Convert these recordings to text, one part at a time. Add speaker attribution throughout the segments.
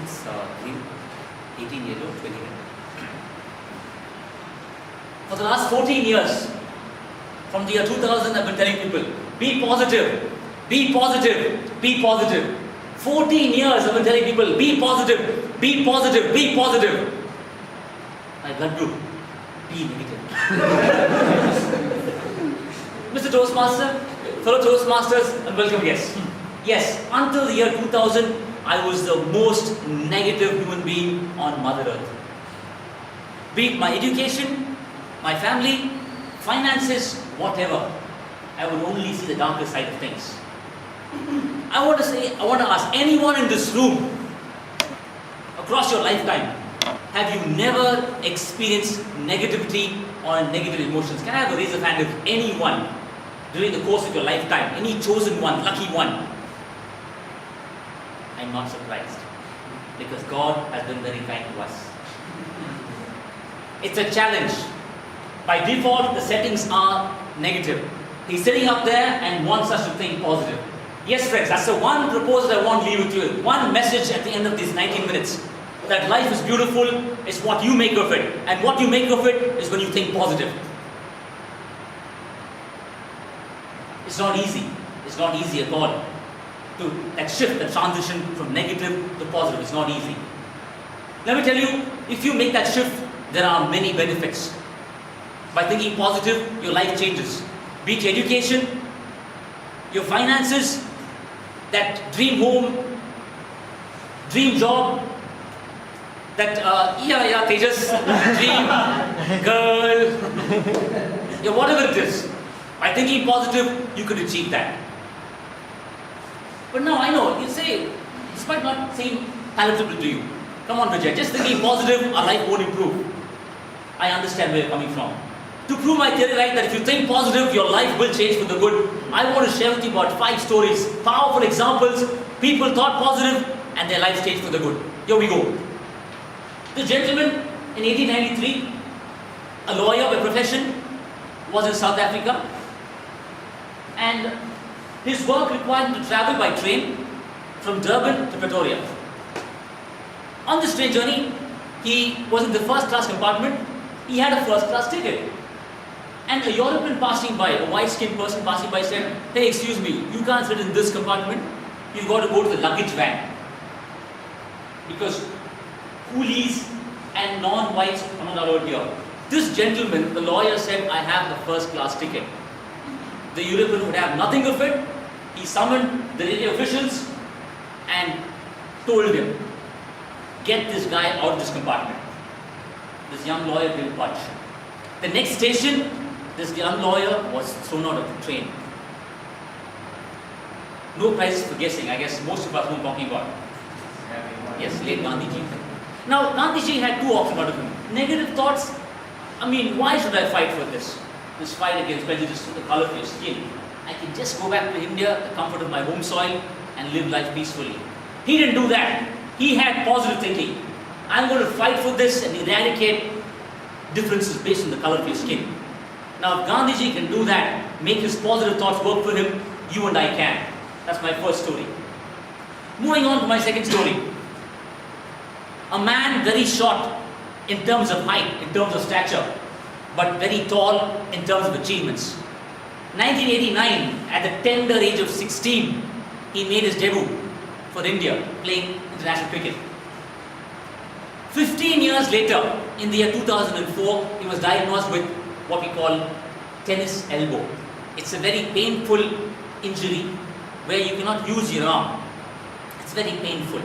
Speaker 1: It's 18 years old, 20 years. For the last 14 years, from the year 2000, I've been telling people, be positive, be positive, be positive. 14 years I've been telling people, be positive, be positive, be positive. My blood group, be negative. Mr. Toastmaster, fellow Toastmasters, and welcome guests. Yes, until the year 2000, I was the most negative human being on Mother Earth. Be it my education, my family, finances, whatever. I would only see the darker side of things. I want to ask anyone in this room, across your lifetime, have you never experienced negativity or negative emotions? Can I have a raise of hand if anyone, during the course of your lifetime, any chosen one, lucky one? I'm not surprised, because God has been very kind to us. It's a challenge. By default, the settings are negative. He's sitting up there and wants us to think positive. Yes, friends, that's the one proposal I want to leave with you. One message at the end of these 19 minutes. That life is beautiful, it's what you make of it. And what you make of it is when you think positive. It's not easy. It's not easy at all. That shift, that transition from negative to positive is not easy. Let me tell you, if you make that shift, there are many benefits. By thinking positive, your life changes. Be it education, your finances, that dream home, dream job, that, Tejas, dream girl, whatever it is. By thinking positive, you could achieve that. But now I know, you say, this might not seem palatable to you. Come on, Vijay, just thinking positive, our life won't improve. I understand where you're coming from. To prove my theory right, that if you think positive, your life will change for the good, I want to share with you about 5 stories, powerful examples. People thought positive and their lives changed for the good. Here we go. This gentleman in 1893, a lawyer by profession, was in South Africa, and his work required him to travel by train from Durban to Pretoria. On this train journey, he was in the first class compartment. He had a first class ticket. And a European passing by, a white-skinned person passing by said, hey, excuse me, you can't sit in this compartment. You've got to go to the luggage van. Because coolies and non-whites are not allowed here. This gentleman, the lawyer, said, I have the first class ticket. The European would have nothing of it. He summoned the railway officials and told him, get this guy out of this compartment. This young lawyer didn't budge. The next station, this young lawyer was thrown out of the train. No prizes for guessing. I guess most of us know what I'm talking about. Yes, late Gandhiji. Now, Gandhiji had 2 options out of him. Negative thoughts. I mean, why should I fight for this? This fight against prejudice to the color of your skin. I can just go back to India, the comfort of my home soil, and live life peacefully. He didn't do that. He had positive thinking. I'm going to fight for this and eradicate differences based on the color of your skin. Now, if Gandhiji can do that, make his positive thoughts work for him, you and I can. That's my first story. Moving on to my second story. A man very short in terms of height, in terms of stature, but very tall in terms of achievements. 1989, at the tender age of 16, he made his debut for India, playing international cricket. 15 years later, in the year 2004, he was diagnosed with what we call tennis elbow. It's a very painful injury where you cannot use your arm. It's very painful.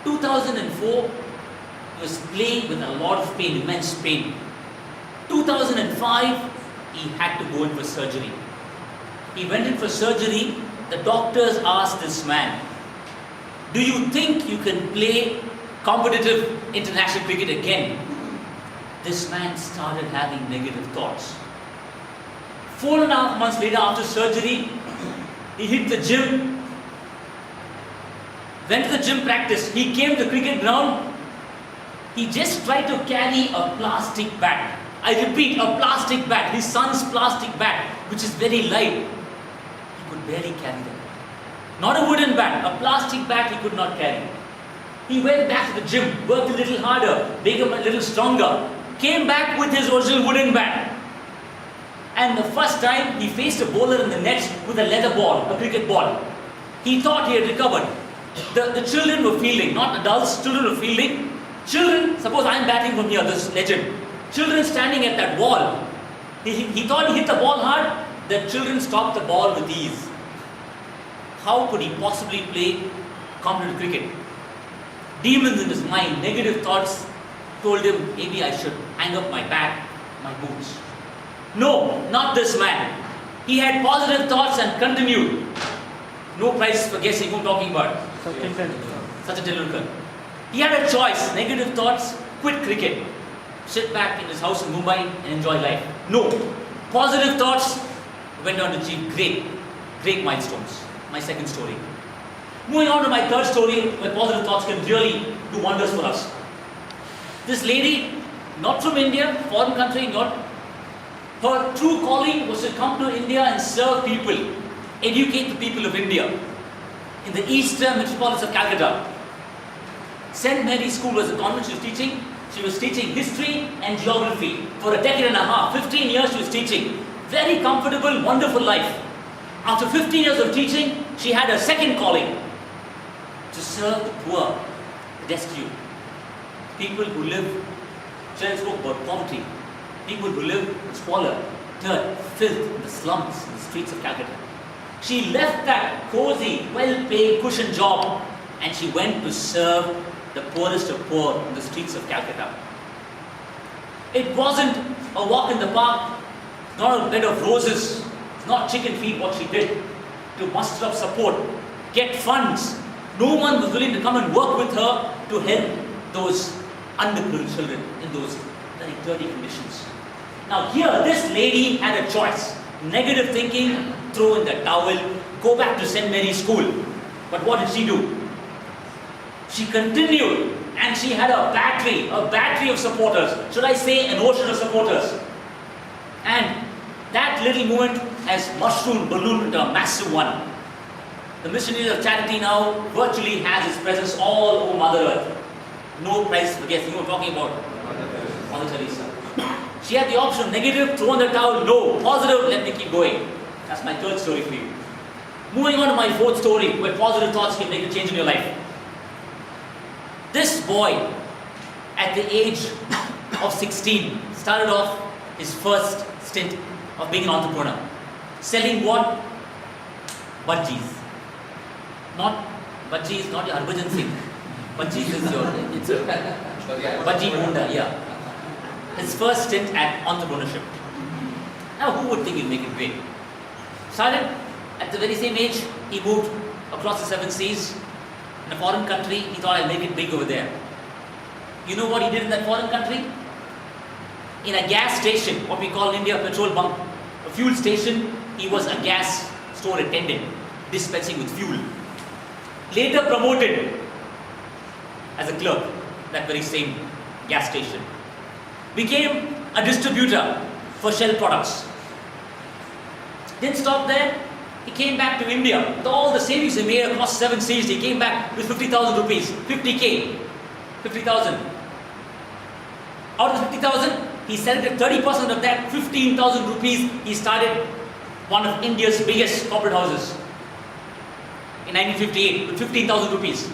Speaker 1: 2004, he was playing with a lot of pain, immense pain. 2005, he had to go in for surgery. He went in for surgery. The doctors asked this man, do you think you can play competitive international cricket again? This man started having negative thoughts. 4.5 months later, after surgery, he hit the gym, went to the gym practice. He came to the cricket ground. He just tried to carry a plastic bat. I repeat, a plastic bat, his son's plastic bat, which is very light. He could barely carry that. Not a wooden bat, a plastic bat he could not carry. He went back to the gym, worked a little harder, became a little stronger, came back with his original wooden bat. And the first time he faced a bowler in the nets with a leather ball, a cricket ball. He thought he had recovered. The children were fielding, not adults, children were fielding. Children, suppose I'm batting from here, this legend. Children standing at that wall. He thought he hit the ball hard, the children stopped the ball with ease. How could he possibly play competitive cricket? Demons in his mind, negative thoughts told him, maybe I should hang up my bat, my boots. No, not this man. He had positive thoughts and continued. No prize for guessing who I'm talking about. Sachin Tendulkar. He had a choice, negative thoughts, quit cricket. Sit back in his house in Mumbai and enjoy life. No. Positive thoughts, went on to achieve great milestones. My second story. Moving on to my third story, where positive thoughts can really do wonders for us. This lady, not from India, foreign country, her true calling was to come to India and serve people, educate the people of India in the eastern metropolis of Calcutta. St. Mary's School was a convent she was teaching. She was teaching history and geography for a decade and a half. 15 years she was teaching. Very comfortable, wonderful life. After 15 years of teaching, she had a second calling to serve the poor, the destitute. People who live, Sharon spoke about poverty. People who live in squalor, dirt, filth, in the slums, in the streets of Calcutta. She left that cozy, well-paid, cushion job and she went to serve the poorest of poor in the streets of Calcutta. It wasn't a walk in the park, not a bed of roses, it's not chicken feed what she did to muster up support, get funds. No one was willing to come and work with her to help those underprivileged children in those very dirty conditions. Now here, this lady had a choice. Negative thinking, throw in the towel, go back to St. Mary's School. But what did she do? She continued and she had a battery of supporters. Should I say an ocean of supporters? And that little movement has mushroomed, ballooned into a massive one. The Missionaries of Charity now virtually has its presence all over Mother Earth. No price for guessing. You were talking about Mother Teresa. She had the option, negative, throw in the towel, no. Positive, let me keep going. That's my third story for you. Moving on to my fourth story, where positive thoughts can make a change in your life. This boy, at the age of 16, started off his first stint of being an entrepreneur. Selling what? Budgies. Not budgies, not your Harbhajan Singh. Budgies is it's a budgie Honda, yeah. His first stint at entrepreneurship. Now, who would think he'd make it great? Started at the very same age, he moved across the 7 seas. In a foreign country, he thought I'll make it big over there. You know what he did in that foreign country? In a gas station, what we call in India a petrol bunk, a fuel station, he was a gas store attendant, dispensing with fuel. Later promoted as a clerk, that very same gas station. Became a distributor for Shell products. Didn't stop there. He came back to India with all the savings he made across 7 seas. He came back with 50,000 rupees, 50k, 50,000. Out of the 50,000, he selected 30% of that, 15,000 rupees. He started one of India's biggest corporate houses in 1958 with 15,000 rupees.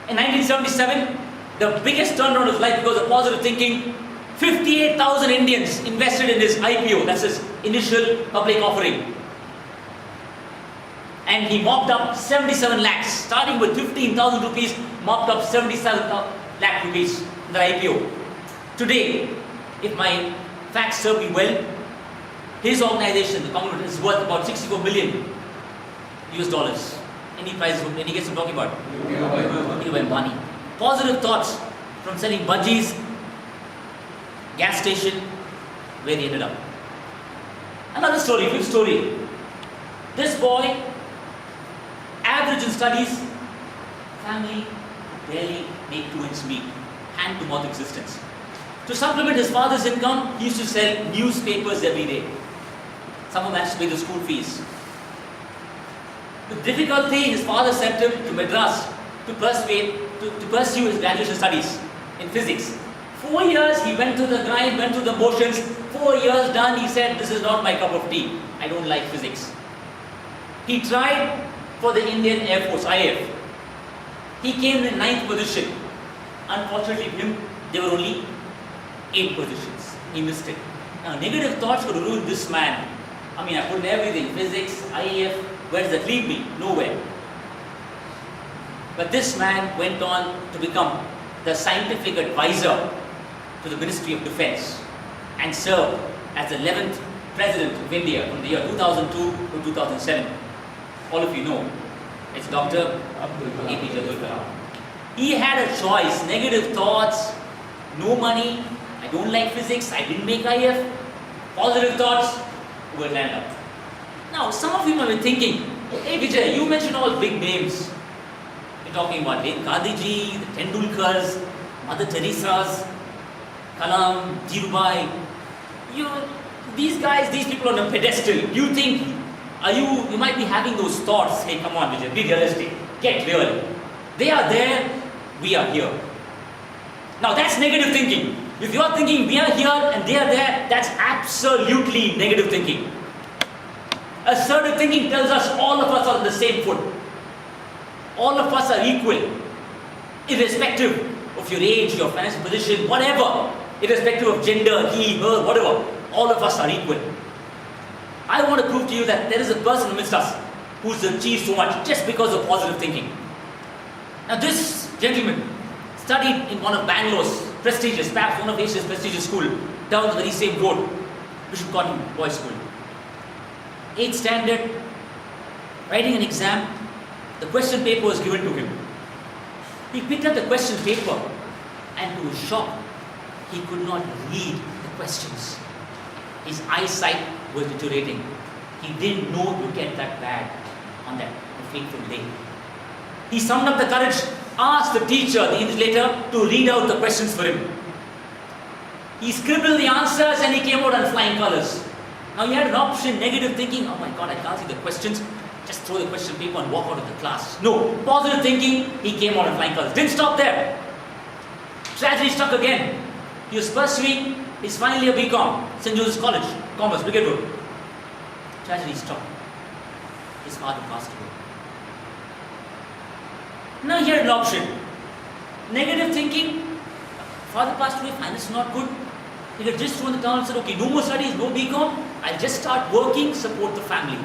Speaker 1: In 1977, the biggest turnaround of his life because of positive thinking, 58,000 Indians invested in his IPO, that's his initial public offering. And he mopped up 77 lakhs, starting with 15,000 rupees, mopped up 77 lakh rupees in the IPO. Today, if my facts serve me well, his organization, the conglomerate, is worth about 64 million US dollars. Any price, any guess I'm talking about? Dhirubhai Ambani. Positive thoughts from selling budgies, gas station, where he ended up. Another story, fifth story. This boy, average in studies, family barely make 2 ends meet, hand-to-mouth existence. To supplement his father's income, he used to sell newspapers every day. Someone managed to pay the school fees. With difficulty, his father sent him to Madras to persuade to pursue his graduation studies in physics. 4 years he went through the grind, went through the motions. 4 years done, he said, this is not my cup of tea. I don't like physics. He tried for the Indian Air Force, IAF. He came in 9th position. Unfortunately for him, there were only 8 positions. He missed it. Now, negative thoughts could ruin this man. I mean, I put in everything, physics, IAF, where does that leave me? Nowhere. But this man went on to become the scientific advisor to the Ministry of Defence and served as the 11th President of India from the year 2002 to 2007. All of you know, it's Dr. APJ Abdul Kalam. He had a choice, negative thoughts, no money, I don't like physics, I didn't make IF, positive thoughts, will land up. Now, some of you might be thinking, hey Vijay, you mentioned all big names. You're talking about Gandhiji, the Tendulkars, Mother Teresa's, Kalam, Dhirubhai. These guys, these people on a pedestal, you think, you might be having those thoughts, hey come on Vijay, be realistic, get real. They are there, we are here. Now that's negative thinking. If you are thinking we are here and they are there, that's absolutely negative thinking. Assertive thinking tells us all of us are on the same foot. All of us are equal, irrespective of your age, your financial position, whatever, irrespective of gender, he, her, whatever, all of us are equal. I want to prove to you that there is a person amidst us who's achieved so much just because of positive thinking. Now this gentleman studied in one of Bangalore's prestigious, perhaps one of Asia's prestigious school, down the very same road, Bishop Cotton Boys School. 8th standard, writing an exam, the question paper was given to him. He picked up the question paper and to his shock, he could not read the questions. His eyesight was deteriorating. He didn't know it would get that bad on that fateful day. He summoned up the courage, asked the teacher, the invigilator, to read out the questions for him. He scribbled the answers and he came out on flying colors. Now he had an option, negative thinking, oh my God, I can't see the questions, just throw the question paper and walk out of the class. No, positive thinking, he came out on flying colors. Didn't stop there. Tragedy struck again. He was pursuing his final year BCom, St. Joseph's College, Commerce, Brigade Road. Tragedy struck. His father passed away. Now he had an option. Negative thinking, father passed away, finance not good. He had just thrown the towel and said, okay, no more studies, no BCom, I'll just start working, support the family.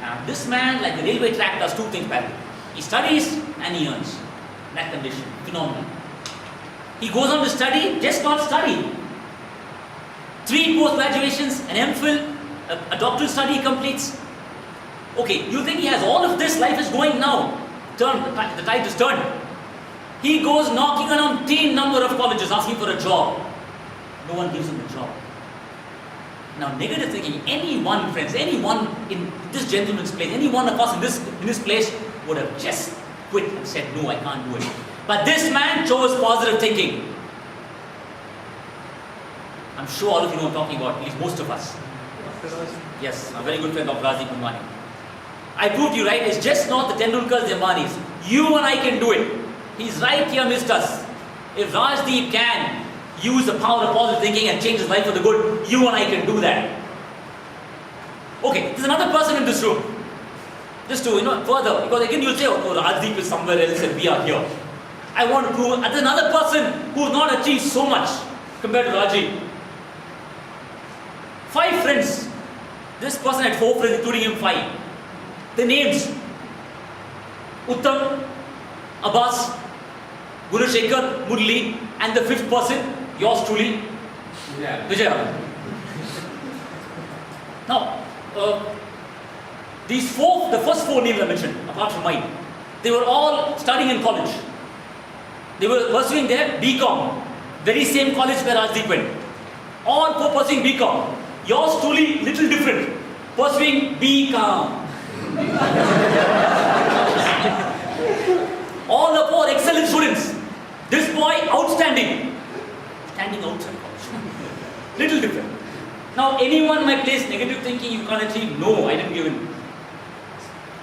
Speaker 1: Now this man, like the railway track, does two things badly. He studies and he earns. That condition, phenomenal. He goes on to study, just not study. 3 post-graduations, an MPhil, a doctoral study he completes. Okay, you think he has all of this, life is going now. The tide is turned. He goes knocking on an umpteen number of colleges asking for a job. No one gives him a job. Now negative thinking, anyone, friends, anyone in this gentleman's place, any one of us in this place would have just quit and said, no, I can't do it. But this man chose positive thinking. I'm sure all of you know what I'm talking about, at least most of us. Yes, a very good friend of Rajiv Ambani. I proved you right, it's just not the Tendulkars, the Ambanis. You and I can do it. He's right here amidst us. If Rajdeep can use the power of positive thinking and change his life for the good, you and I can do that. Okay, there's another person in this room. Just to, further, because again you'll say, oh, Rajdeep is somewhere else and we are here. I want to prove there's another person who's not achieved so much compared to Rajiv. 5 friends. This person had 4 friends, including him 5. The names: Uttam, Abbas, Gurushekar, Murli, and the 5th person, yours truly, Vijay. Now, the first 4 names I mentioned, apart from mine, they were all studying in college. They were pursuing their BCom, very same college where Rajdeep went. All 4 pursuing BCom. Yours truly, little different, pursuing BCom. All the 4 excellent students. This boy, outstanding. Standing outside college. Little different. Now, anyone might place negative thinking, you can't achieve. No, I didn't give in.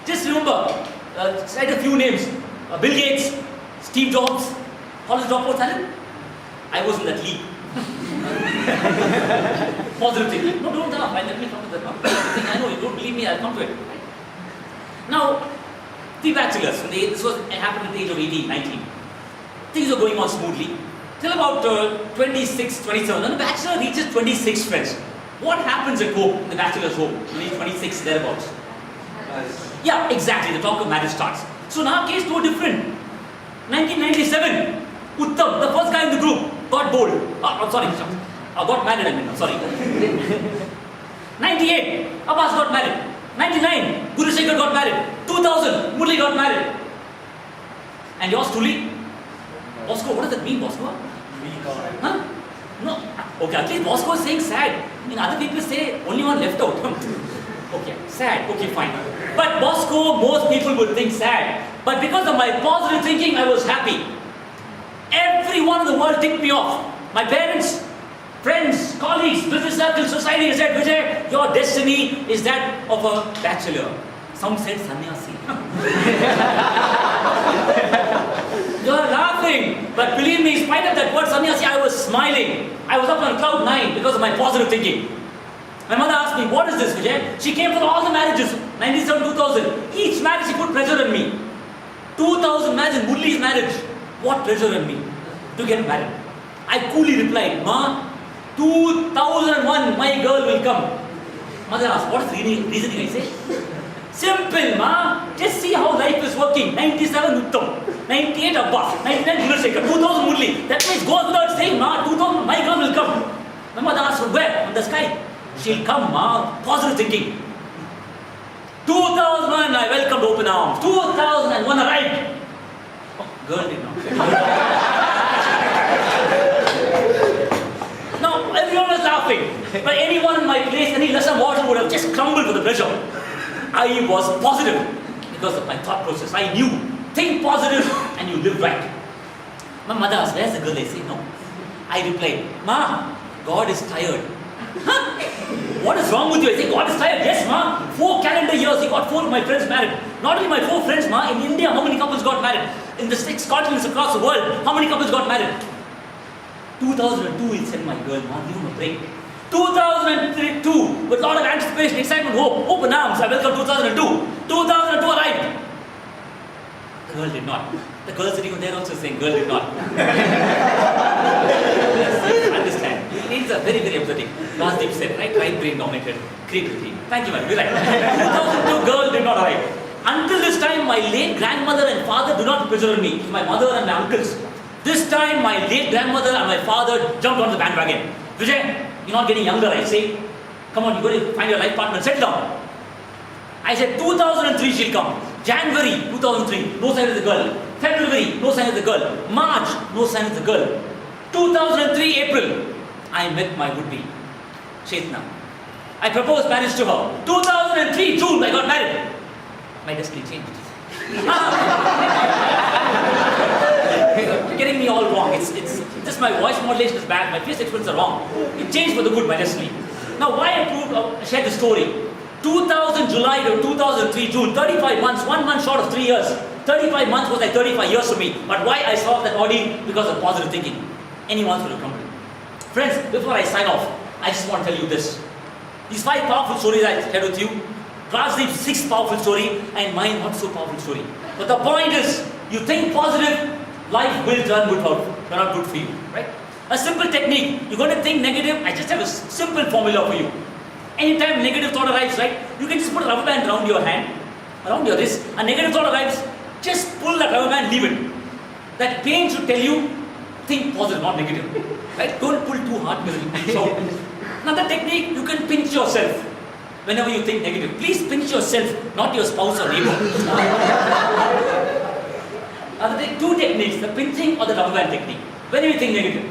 Speaker 1: Just remember, cite a few names. Bill Gates, Steve Jobs, college dropouts, Alan? I was in that league. Positive thinking. No, don't laugh. Let me come to that. No? I know you don't believe me. I'll come to it. Now, the bachelors. This happened at the age of 18, 19. Things were going on smoothly till about 26, 27. When the bachelor reaches 26, friends, what happens at home, in the bachelor's home, when he's 26, thereabouts? Yeah, exactly. The talk of marriage starts. So in our case, no different. 1997, Uttam, the first guy in the group, got bold. Got married, 98, Abbas got married. 99, Guru Shekhar got married. 2000, Murli got married. And yours truly? Bosco, what does that mean, Bosco? Huh? No. Okay, at least Bosco is saying sad. Other people say only one left out. Okay, sad. Okay, fine. But Bosco, most people would think sad. But because of my positive thinking, I was happy. Everyone in the world ticked me off. My parents, friends, colleagues, business circles, society said, Vijay, your destiny is that of a bachelor. Some said sannyasi. You're laughing. But believe me, in spite of that word sannyasi, I was smiling. I was up on cloud 9 because of my positive thinking. My mother asked me, what is this, Vijay? She came for all the marriages, 97, 2000. Each marriage she put pressure on me. 2000 marriage, Murli's marriage. What pressure on me to get married? I coolly replied, Ma, 2001, my girl will come. Mother asked, what is the reasoning? I say, simple, Ma. Just see how life is working. 97 Uttam, 98 Abbas, 99 Guru Shekhar, 2000 Murli. That means goes without saying, Ma, 2000, my girl will come. My mother asked, where? On the sky. She'll come, Ma. Positive thinking. 2001, I welcomed open arms. 2001 arrived. Oh, girl did not. Now, everyone was laughing. But anyone in my place, any lesser mortal would have just crumbled with the pressure. I was positive because of my thought process. I knew, think positive and you live right. My mother asked, where's the girl? I say, no. I replied, Ma, God is tired. Huh? What is wrong with you? I say, God is tired. Yes, Ma. 4 calendar years, he got 4 of my friends married. Not only my 4 friends, Ma. In India, how many couples got married? In the 6 continents across the world, how many couples got married? 2002, he said, my girl, Ma, give him a break. 2002, with a lot of anticipation, excitement, hope, open arms, I welcome 2002. 2002 arrived. Girl did not. The girl sitting there also saying, girl did not. Yes, understand. Things are very, very upsetting. Rajdeep said, right brain dominated creativity. Thank you, man. You're right. 2002 girl did not arrive. Until this time, my late grandmother and father do not pressure on me. My mother and my uncles. This time, my late grandmother and my father jumped on the bandwagon. Vijay, you're not getting younger, I say. Come on, you're going to find your life partner. Settle down. I said, 2003 she'll come. January 2003, no sign of the girl. February, no sign of the girl. March, no sign of the girl. 2003 April, I met my would-be, Chetna. I proposed marriage to her. 2003 June, I got married. My destiny changed. You're getting me all wrong. It's just my voice modulation is bad. My face expressions are wrong. It changed for the good, my destiny. Now, why I shared the story? 2000 July to 2003 June, 35 months, 1 month short of 3 years. 35 months was like 35 years for me. But why I solved that ordeal? Because of positive thinking. Anyone will come to me. Friends, before I sign off, I just want to tell you this. These 5 powerful stories I shared with you, Rajdeep's 6th powerful story, and mine not so powerful story. But the point is, you think positive, life will turn out good for you, right? A simple technique. You're going to think negative. I just have a simple formula for you. Anytime negative thought arrives, right? You can just put a rubber band around your hand, around your wrist. A negative thought arrives, just pull that rubber band, leave it. That pain should tell you, think positive, not negative. Right? Don't pull too hard because you pinch out. Another technique, you can pinch yourself whenever you think negative. Please pinch yourself, not your spouse or neighbor. Other 2 techniques, the pinching or the rubber band technique. Whenever you think negative.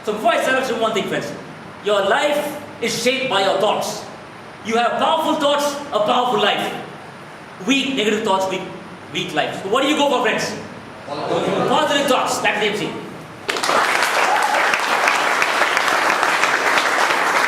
Speaker 1: So before I start, I should one thing, friends. Your life is shaped by your thoughts. You have powerful thoughts, a powerful life. Weak negative thoughts, weak life. So what do you go for, friends? Positive thoughts. That's the MC.